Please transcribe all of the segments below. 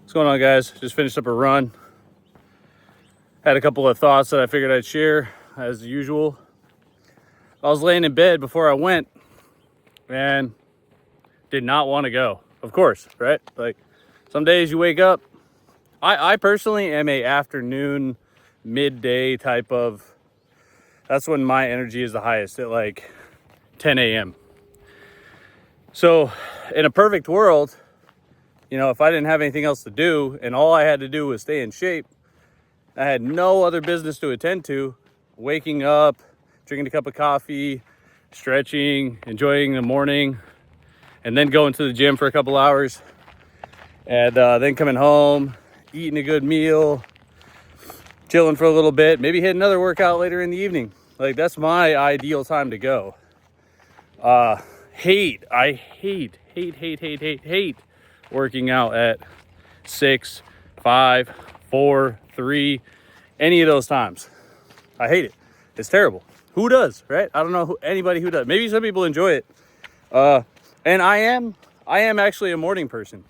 What's going on, guys? Just finished up a run. Had a couple of thoughts that I figured I'd share as usual. I was laying in bed before I went and did not want to go. Of course, right? Like some days you wake up. I personally am a afternoon, midday type of, that's when my energy is the highest, at like 10 a.m. So in a perfect world, if I didn't have anything else to do and all I had to do was stay in shape, I had no other business to attend to, waking up, drinking a cup of coffee, stretching, enjoying the morning, and then going to the gym for a couple hours, and then coming home, eating a good meal, chilling for a little bit, maybe hit another workout later in the evening. Like, that's my ideal time to go. I hate working out at 6, 5, 4, 3, any of those times. I hate it. It's terrible. Who does, right? I don't know anybody who does. Maybe some people enjoy it. And I am actually a morning person,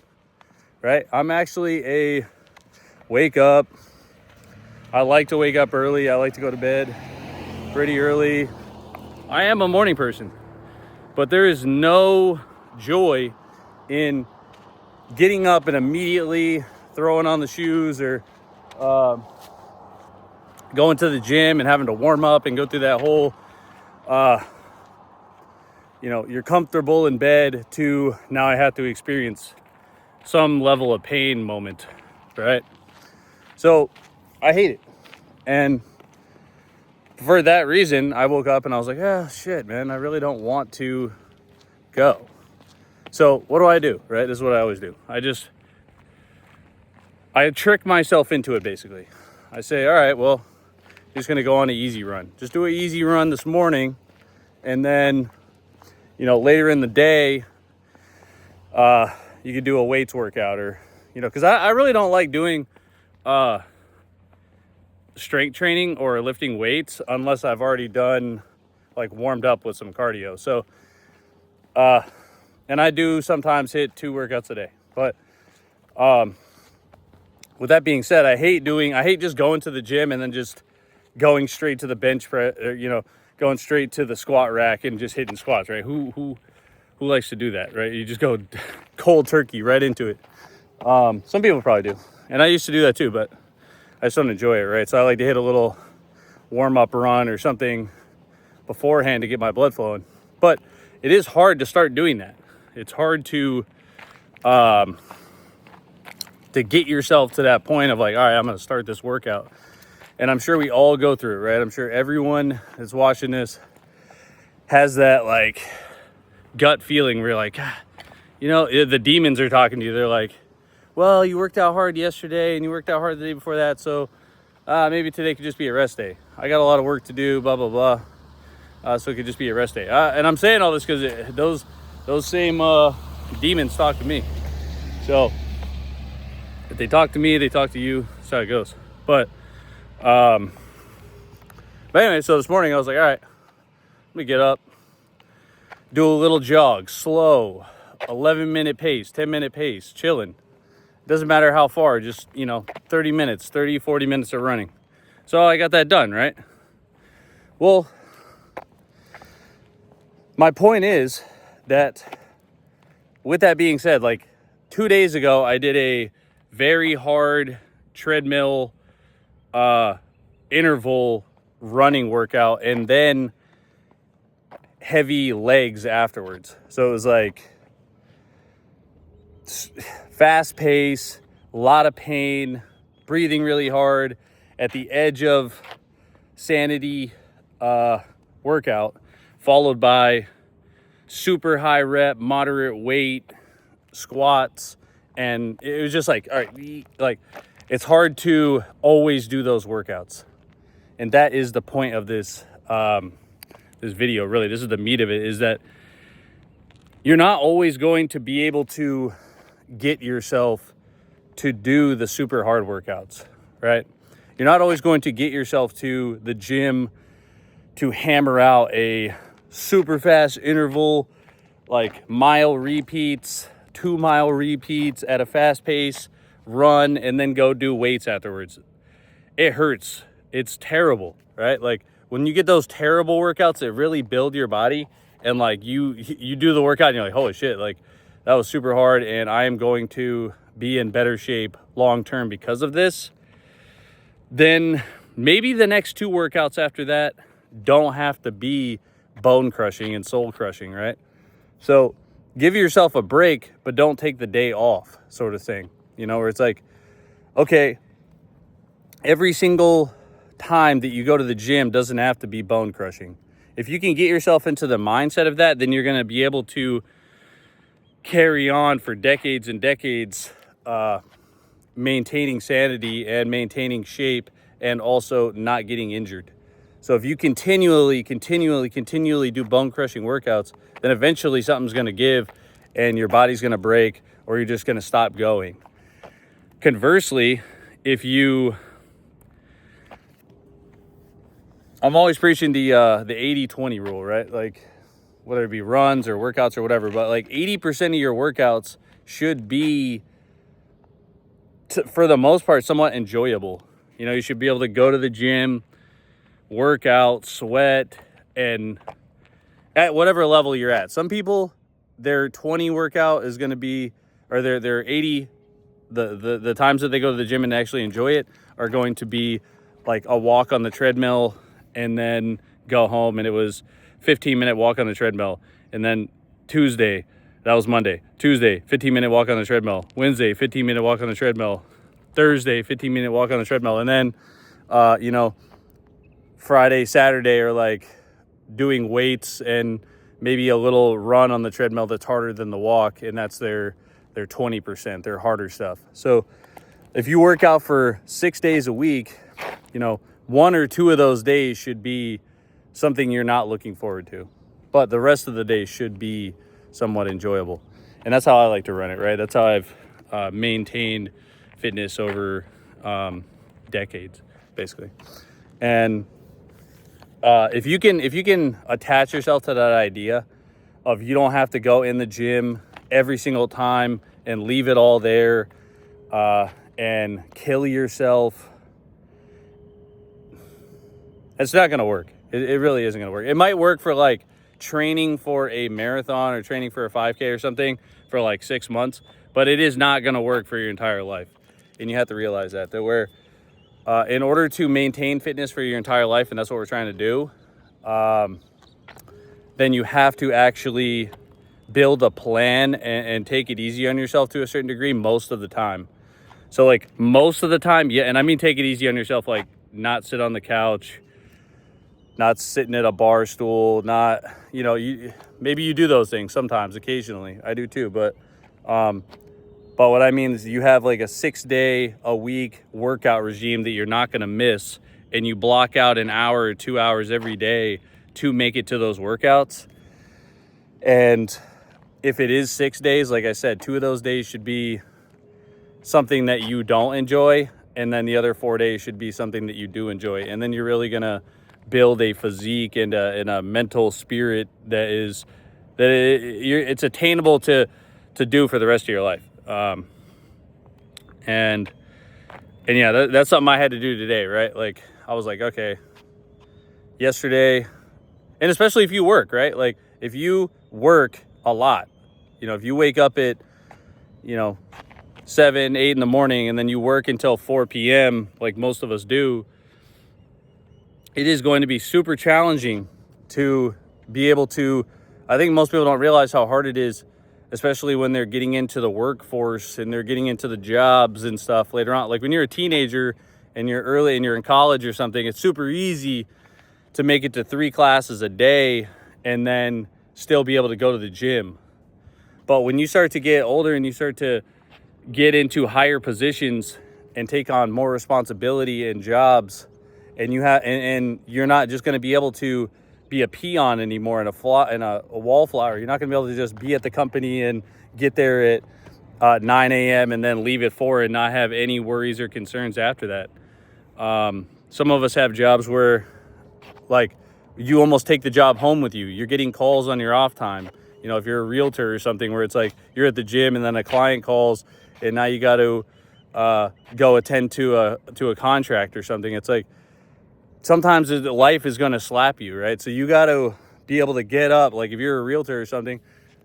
right? I'm actually a wake up. I like to wake up early. I like to go to bed pretty early. I am a morning person, but there is no joy in getting up and immediately throwing on the shoes or going to the gym and having to warm up and go through that whole, you're comfortable in bed to now I have to experience some level of pain moment, right? So I hate it. And for that reason, I woke up and I was like, shit, man, I really don't want to go. So what do? Right? This is what I always do. I trick myself into it, basically. I say, all right, well, I'm just going to go on an easy run. Just do an easy run this morning. And then, later in the day, you could do a weights workout or, because I really don't like doing strength training or lifting weights unless I've already done, like, warmed up with some cardio. So, and I do sometimes hit 2 workouts a day. But with that being said, I hate just going to the gym and then just going straight to the bench press, or, going straight to the squat rack and just hitting squats, right? Who likes to do that, right? You just go cold turkey right into it. Some people probably do. And I used to do that too, but I just don't enjoy it, right? So I like to hit a little warm-up run or something beforehand to get my blood flowing. But it is hard to start doing that. It's hard to get yourself to that point of like, all right, I'm going to start this workout. And I'm sure we all go through it, right? I'm sure everyone that's watching this has that like gut feeling where you're like, the demons are talking to you. They're like, well, you worked out hard yesterday and you worked out hard the day before that. So maybe today could just be a rest day. I got a lot of work to do, blah, blah, blah. So it could just be a rest day. And I'm saying all this because those same demons talk to me. So if they talk to me, they talk to you. That's how it goes. But anyway, so this morning I was like, all right, let me get up, do a little jog, slow, 11-minute pace, 10-minute pace, chilling. Doesn't matter how far, just, 30 minutes, 30, 40 minutes of running. So I got that done, right? Well, my point is that with that being said, like 2 days ago, I did a very hard treadmill interval running workout and then heavy legs afterwards. So it was like fast pace, a lot of pain, breathing really hard, at the edge of sanity workout, followed by super high rep, moderate weight squats. And it was just like, all right, like it's hard to always do those workouts. And that is the point of this this video, really. This is the meat of it, is that you're not always going to be able to get yourself to do the super hard workouts, right? You're not always going to get yourself to the gym to hammer out a super fast interval, like mile repeats, 2 mile repeats at a fast pace, run, and then go do weights afterwards. It hurts. It's terrible, right? Like when you get those terrible workouts that really build your body, and like you do the workout and you're like, holy shit, like that was super hard and I am going to be in better shape long term because of this. Then maybe the next 2 workouts after that don't have to be bone crushing and soul crushing, right? So give yourself a break, but don't take the day off, sort of thing. You know, where it's like, okay, every single time that you go to the gym doesn't have to be bone crushing. If you can get yourself into the mindset of that, then you're going to be able to carry on for decades and decades, maintaining sanity and maintaining shape and also not getting injured. So if you continually do bone crushing workouts, then eventually something's going to give and your body's going to break, or you're just going to stop going. Conversely, I'm always preaching the 80-20 rule, right? Like whether it be runs or workouts or whatever, but like 80% of your workouts should be, for the most part, somewhat enjoyable. You know, you should be able to go to the gym, work out, sweat, and at whatever level you're at. Some people, their 20 workout is going to be, or their 80, the times that they go to the gym and actually enjoy it are going to be like a walk on the treadmill and then go home, and it was 15-minute walk on the treadmill. And then Tuesday, that was Monday. Tuesday, 15-minute walk on the treadmill. Wednesday, 15-minute walk on the treadmill. Thursday, 15-minute walk on the treadmill. And then, Friday, Saturday are like doing weights and maybe a little run on the treadmill that's harder than the walk. And that's their 20%, their harder stuff. So if you work out for 6 days a week, 1 or 2 of those days should be something you're not looking forward to, but the rest of the day should be somewhat enjoyable. And that's how I like to run it, right? That's how I've maintained fitness over decades, basically. And if you can attach yourself to that idea of you don't have to go in the gym every single time and leave it all there and kill yourself, it's not going to work. It really isn't going to work. It might work for like training for a marathon or training for a 5K or something for like 6 months, but it is not going to work for your entire life. And you have to realize that where in order to maintain fitness for your entire life, and that's what we're trying to do, then you have to actually build a plan and take it easy on yourself to a certain degree most of the time. So like most of the time, yeah, and I mean take it easy on yourself, like not sit on the couch, not sitting at a bar stool, not, maybe you do those things sometimes, occasionally. I do too, but what I mean is you have like a 6-day-a-week workout regime that you're not going to miss, and you block out an hour or 2 hours every day to make it to those workouts. And if it is 6 days, like I said, 2 of those days should be something that you don't enjoy, and then the other 4 days should be something that you do enjoy. And then you're really going to build a physique and a mental spirit it's attainable to do for the rest of your life. And yeah, that's something I had to do today, right? Like I was like, okay, yesterday, and especially if you work, right? Like if you work a lot, if you wake up at 7, 8 in the morning and then you work until 4 p.m. like most of us do, it is going to be super challenging to be able to, I think most people don't realize how hard it is, especially when they're getting into the workforce and they're getting into the jobs and stuff later on. Like when you're a teenager and you're in college or something, it's super easy to make it to 3 classes a day and then still be able to go to the gym. But when you start to get older and you start to get into higher positions and take on more responsibility and jobs, and you're not just going to be able to be a peon anymore and a wallflower. You're not going to be able to just be at the company and get there at 9 a.m. and then leave at 4 and not have any worries or concerns after that. Some of us have jobs where, like, you almost take the job home with you. You're getting calls on your off time. If you're a realtor or something, where it's like you're at the gym and then a client calls and now you got to go attend to a contract or something. It's like sometimes life is going to slap you, right? So you got to be able to get up. Like if you're a realtor or something,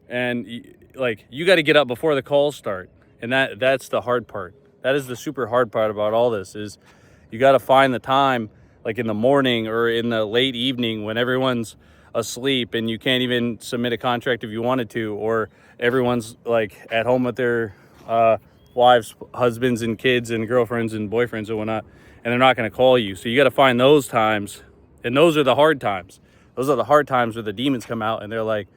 and you got to get up before the calls start, and that's the hard part. That is the super hard part about all this, is you got to find the time, like in the morning or in the late evening when everyone's asleep and you can't even submit a contract if you wanted to, or everyone's like at home with their wives, husbands, and kids, and girlfriends and boyfriends and whatnot, and they're not going to call you. So you got to find those times, and those are the hard times. Those are the hard times where the demons come out and they're like,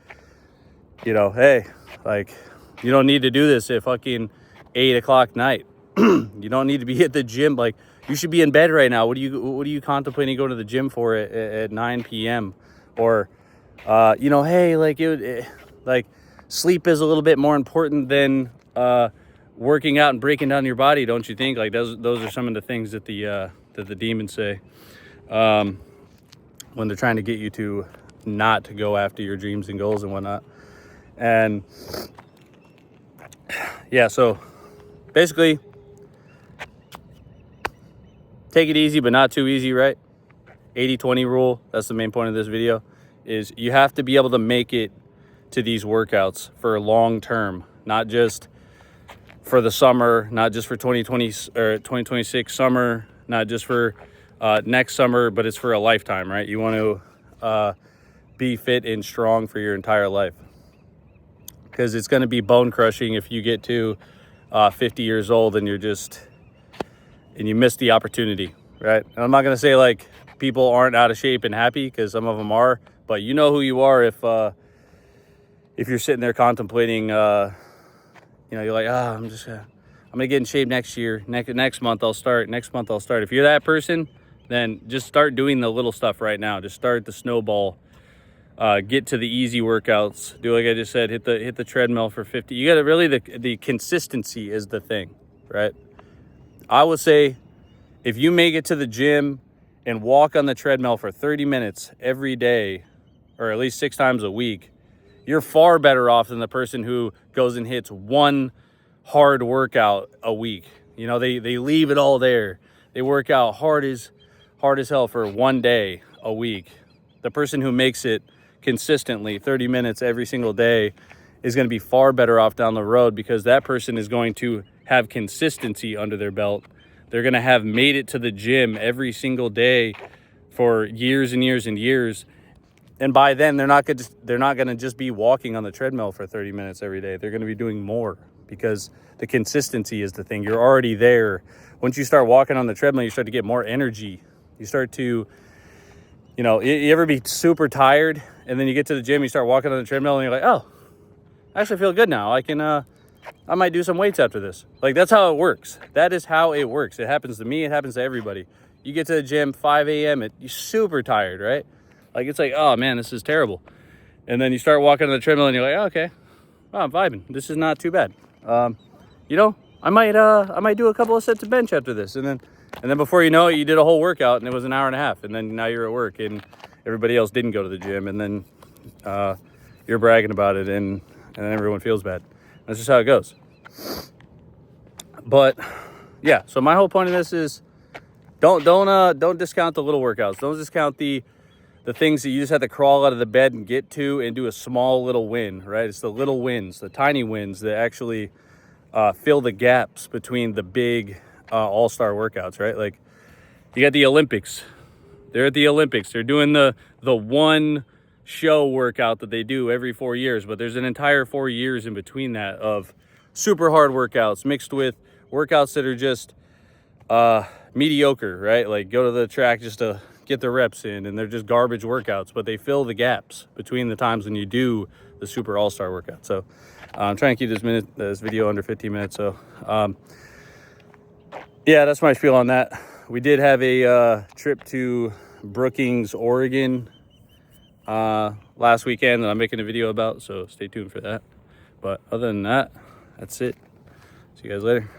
hey, like, you don't need to do this at fucking 8 o'clock night. You don't need to be at the gym. Like, you should be in bed right now. What are you contemplating going to the gym for at 9 p.m.? Or, hey, like sleep is a little bit more important than working out and breaking down your body, don't you think? Like those are some of the things that the demons say when they're trying to get you to not to go after your dreams and goals and whatnot. And yeah, so basically, take it easy, but not too easy, right? 80-20 rule, that's the main point of this video, is you have to be able to make it to these workouts for long term, not just for the summer, not just for 2020 or 2026 summer, not just for next summer, but it's for a lifetime, right? You want to be fit and strong for your entire life, because it's going to be bone crushing if you get to 50 years old and you miss the opportunity, right? And I'm not going to say like people aren't out of shape and happy, because some of them are, but you know who you are if you're sitting there contemplating, you're like, I'm gonna get in shape next year. Next month I'll start. If you're that person, then just start doing the little stuff right now. Just start the snowball. Get to the easy workouts. Do like I just said. Hit the treadmill for 50. You got to really the consistency is the thing, right? I would say if you make it to the gym and walk on the treadmill for 30 minutes every day, or at least 6 times a week, you're far better off than the person who goes and hits one hard workout a week. They leave it all there. They work out hard as hell for one day a week. The person who makes it consistently 30 minutes every single day is going to be far better off down the road, because that person is going to have consistency under their belt. They're going to have made it to the gym every single day for years and years and years. And by then, they're not going to just be walking on the treadmill for 30 minutes every day. They're going to be doing more, because the consistency is the thing. You're already there. Once you start walking on the treadmill, you start to get more energy. You start to, you ever be super tired, and then you get to the gym, you start walking on the treadmill, and you're like, oh, I actually feel good now. I might do some weights after this. Like, that's how it works. That is how it works. It happens to me. It happens to everybody. You get to the gym, 5 a.m., you're super tired, right? Like, it's like, oh man, this is terrible. And then you start walking on the treadmill and you're like, oh, okay, oh, I'm vibing. This is not too bad. I might do a couple of sets of bench after this. And then before you know it, you did a whole workout and it was an hour and a half. And then now you're at work and everybody else didn't go to the gym. And then you're bragging about it and then everyone feels bad. That's just how it goes. But yeah, so my whole point of this is don't discount the little workouts. Don't discount the things that you just have to crawl out of the bed and get to and do a small little win, right? It's the little wins, the tiny wins that actually fill the gaps between the big all-star workouts, right? Like, you got the Olympics. They're at the Olympics. They're doing the one show workout that they do every 4 years, but there's an entire 4 years in between that of super hard workouts mixed with workouts that are just mediocre, right? Like, go to the track just to get the reps in, and they're just garbage workouts, but they fill the gaps between the times when you do the super all-star workout. So I'm trying to keep this video under 15 minutes. So yeah, that's my spiel on that. We did have a trip to Brookings, Oregon last weekend that I'm making a video about, so stay tuned for that. But other than that, that's it. See you guys later.